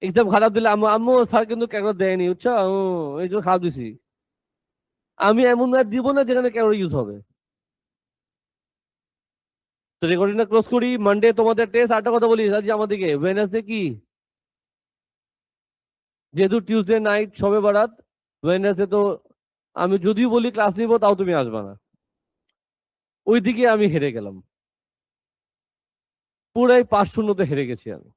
এক্সাম খারাপ দিলে আম্মু আম্মু স্যার কিন্তু ক্যালকুলেটর দেয়নি, বুঝছো, এই জন্য খারাপ দিছি। আমি এমন ম্যাথ দিব না যেখানে ক্যালকুলেটর ইউজ হবে। তো রেকর্ডিংটা ক্লোজ করি। মানডে তোমাদের টেস্ট। আটটা কথা বলি আজকে আমাদেরকে, ওয়েডনেসডে কি? যেহেতু টিউসডে নাইট সবে বারাত, ওয়েডনেসডে তো আমি যদিও বলি ক্লাস নিব, তাও তুমি আসবা না। ওইদিকে আমি হেরে গেলাম, পুরাই 5-0 হেরে গেছি আমি।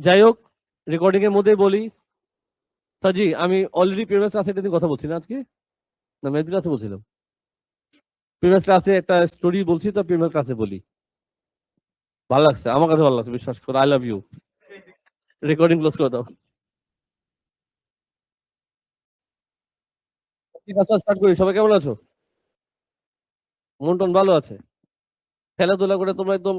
যাই হোক, রেকর্ডিং এর মধ্যে বলি, সাজি আমি অলরেডি প্রিভিয়াস ক্লাসে একটা কথা বলছি না আজকে, না ম্যাথ ক্লাসে বলছিলাম। প্রিভিয়াস ক্লাসে একটা স্টোরি বলছি, তো প্রিভিয়াস ক্লাসে বলি। ভালো লাগছে, আমার কাছে ভালো লাগছে, বিশ্বাস করো। I love you. Recording close করে দাও। ক্লাসটা স্টার্ট করি। সবাই কেমন আছো? মন টন ভালো আছে? খেলাধুলা করে তোমরা একদম